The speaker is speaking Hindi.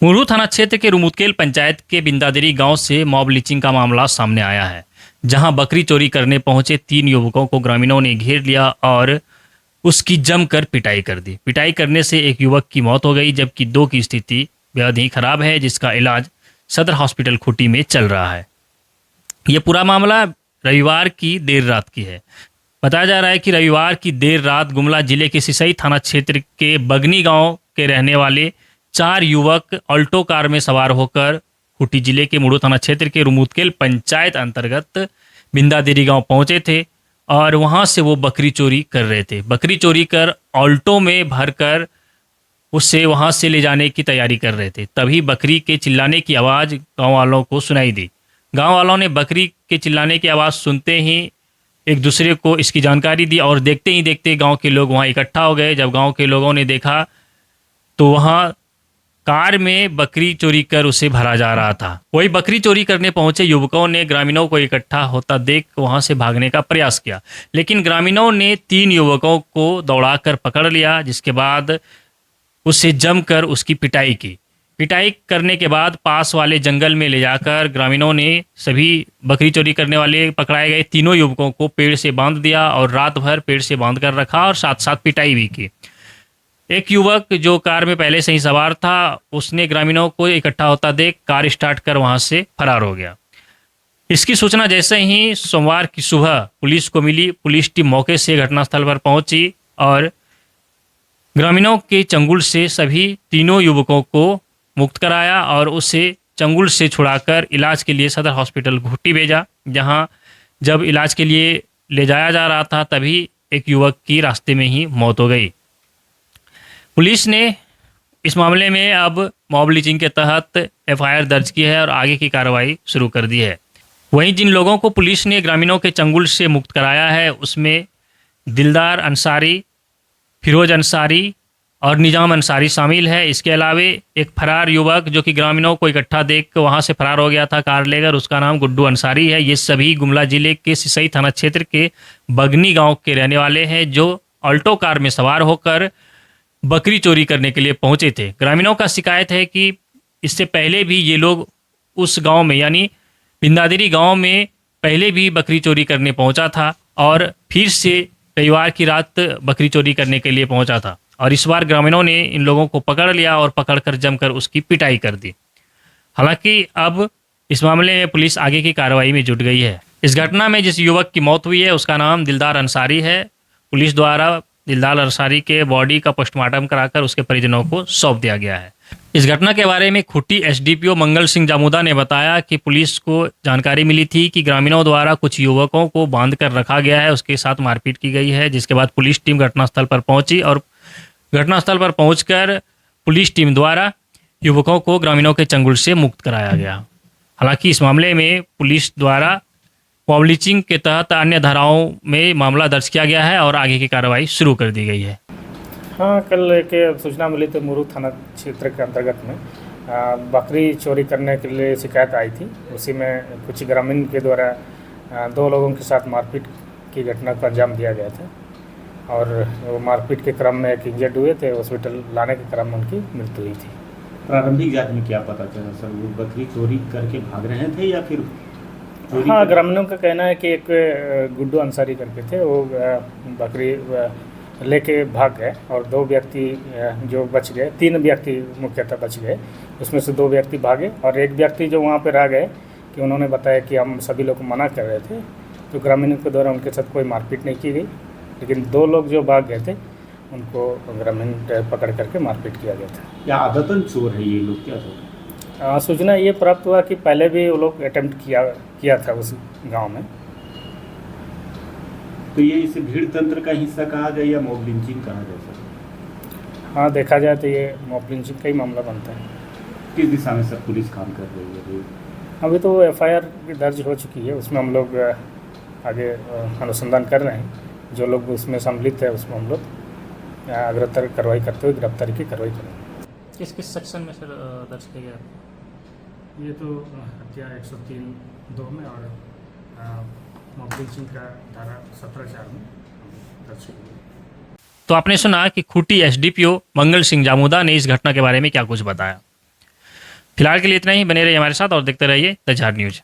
मुरहू थाना क्षेत्र के रुमुतकेल पंचायत के बिंदादेरी गांव से मॉब लिंचिंग का मामला सामने आया है, जहां बकरी चोरी करने पहुंचे 3 युवकों को ग्रामीणों ने घेर लिया और उसकी जमकर पिटाई कर दी। पिटाई करने से एक युवक की मौत हो गई, जबकि 2 की स्थिति बेहद ही खराब है, जिसका इलाज सदर हॉस्पिटल खूंटी में चल रहा है। यह पूरा मामला रविवार की देर रात की है। बताया जा रहा है कि रविवार की देर रात गुमला जिले के सिसई थाना क्षेत्र के बगनी गांव के रहने वाले 4 युवक अल्टो कार में सवार होकर खूंटी जिले के मुरहू थाना क्षेत्र के रुमुतकेल पंचायत अंतर्गत बिंदादेरी गांव पहुंचे थे और वहां से वो बकरी चोरी कर रहे थे। बकरी चोरी कर ऑल्टो में भरकर उसे वहां से ले जाने की तैयारी कर रहे थे। तभी बकरी के चिल्लाने की आवाज़ गांव वालों को सुनाई दी। गांव वालों ने बकरी के चिल्लाने की आवाज़ सुनते ही एक दूसरे को इसकी जानकारी दी और देखते ही देखते गांव के लोग वहां इकट्ठा हो गए। जब गांव के लोगों ने देखा तो वहां कार में बकरी चोरी कर उसे भरा जा रहा था। वही बकरी चोरी करने पहुंचे युवकों ने ग्रामीणों को इकट्ठा होता देख वहां से भागने का प्रयास किया, लेकिन ग्रामीणों ने 3 युवकों को दौड़ाकर पकड़ लिया, जिसके बाद उसे जमकर उसकी पिटाई की। पिटाई करने के बाद पास वाले जंगल में ले जाकर ग्रामीणों ने सभी बकरी चोरी करने वाले पकड़ाए गए तीनों युवकों को पेड़ से बांध दिया और रात भर पेड़ से बांध कर रखा और साथ साथ पिटाई भी की। एक युवक जो कार में पहले से ही सवार था, उसने ग्रामीणों को इकट्ठा होता देख कार स्टार्ट कर वहां से फरार हो गया। इसकी सूचना जैसे ही सोमवार की सुबह पुलिस को मिली, पुलिस टीम मौके से घटनास्थल पर पहुंची और ग्रामीणों के चंगुल से सभी तीनों युवकों को मुक्त कराया और उसे चंगुल से छुड़ाकर इलाज के लिए सदर हॉस्पिटल खूंटी भेजा। जहां जब इलाज के लिए ले जाया जा रहा था तभी एक युवक की रास्ते में ही मौत हो गई। पुलिस ने इस मामले में अब मॉब लिंचिंग के तहत एफआईआर दर्ज की है और आगे की कार्रवाई शुरू कर दी है। वहीं जिन लोगों को पुलिस ने ग्रामीणों के चंगुल से मुक्त कराया है उसमें दिलदार अंसारी, फिरोज अंसारी और निजाम अंसारी शामिल है। इसके अलावा एक फरार युवक जो कि ग्रामीणों को इकट्ठा देख वहां से फरार हो गया था कार लेकर, उसका नाम गुड्डू अंसारी है। ये सभी गुमला जिले के सिसई थाना क्षेत्र के बगनी गांव के रहने वाले हैं, जो अल्टो कार में सवार होकर बकरी चोरी करने के लिए पहुंचे थे। ग्रामीणों का शिकायत है कि इससे पहले भी ये लोग उस गांव में यानी बिंदादेरी गांव में पहले भी बकरी चोरी करने पहुंचा था और फिर से रविवार की रात बकरी चोरी करने के लिए पहुंचा था और इस बार ग्रामीणों ने इन लोगों को पकड़ लिया और पकड़कर जमकर उसकी पिटाई कर दी। हालांकि अब इस मामले में पुलिस आगे की कार्रवाई में जुट गई है। इस घटना में जिस युवक की मौत हुई है उसका नाम दिलदार अंसारी है। पुलिस द्वारा दिलदार अंसारी के बॉडी का पोस्टमार्टम कराकर उसके परिजनों को सौंप दिया गया है। इस घटना के बारे में खूंटी एसडीपीओ मंगल सिंह जामुदा ने बताया कि पुलिस को जानकारी मिली थी कि ग्रामीणों द्वारा कुछ युवकों को बांध कर रखा गया है, उसके साथ मारपीट की गई है, जिसके बाद पुलिस टीम घटनास्थल पर पहुंची और घटनास्थल पर पहुंचकर पुलिस टीम द्वारा युवकों को ग्रामीणों के चंगुल से मुक्त कराया गया। हालांकि इस मामले में पुलिस द्वारा मॉब लिंचिंग के तहत अन्य धाराओं में मामला दर्ज किया गया है और आगे की कार्रवाई शुरू कर दी गई है। हाँ, कल एक सूचना मिली थी मुरहू थाना क्षेत्र के अंतर्गत में बकरी चोरी करने के लिए शिकायत आई थी। उसी में कुछ ग्रामीण के द्वारा 2 लोगों के साथ मारपीट की घटना को अंजाम दिया गया था और वो मारपीट के क्रम में एक इंजर्ड हुए थे। हॉस्पिटल लाने के क्रम में उनकी मृत्यु हुई थी। प्रारंभिक जांच में क्या पता चला सर, वो बकरी चोरी करके भाग रहे थे या फिर हाँ, ग्रामीणों का कहना है कि एक गुड्डू अंसारी करके थे, वो बकरी लेके भाग गए और 2 व्यक्ति जो बच गए, 3 व्यक्ति मुख्यतः बच गए, उसमें से 2 व्यक्ति भागे और एक व्यक्ति जो वहाँ पे रह गए कि उन्होंने बताया कि हम सभी लोग को मना कर रहे थे, तो ग्रामीणों के द्वारा उनके साथ कोई मारपीट नहीं की गई, लेकिन 2 लोग जो भाग गए थे उनको ग्रामीण पकड़ करके मारपीट किया गया था। या आदतन चोर है ये लोग, क्या चोर? सूचना ये प्राप्त हुआ कि पहले भी वो लोग अटेम्प्ट किया था उस गांव में। तो ये इसे भीड़ तंत्र का हिस्सा कहा जाए या मॉब लिंचिंग कहा जाए सर? हाँ, देखा जाए तो ये मॉब लिंचिंग का ही मामला बनता है। किस दिशा में सर पुलिस काम कर रही है? अभी तो एफआईआर दर्ज हो चुकी है, उसमें हम लोग आगे अनुसंधान कर रहे हैं। जो लोग उसमें सम्मिलित है उसमें हम लोग अग्रतर कार्रवाई करते हुए गिरफ्तारी की कार्रवाई करेंगे। किस किस सेक्शन में सर दर्ज किया गया? ये तो हत्या 103(2) में और मॉब लिंचिंग का धारा 17(4) में दर्ज किया गया। तो आपने सुना कि खूंटी एसडीपीओ मंगल सिंह जामुदा ने इस घटना के बारे में क्या कुछ बताया। फिलहाल के लिए इतना ही, बने रहिए हमारे साथ और देखते रहिए द झार न्यूज।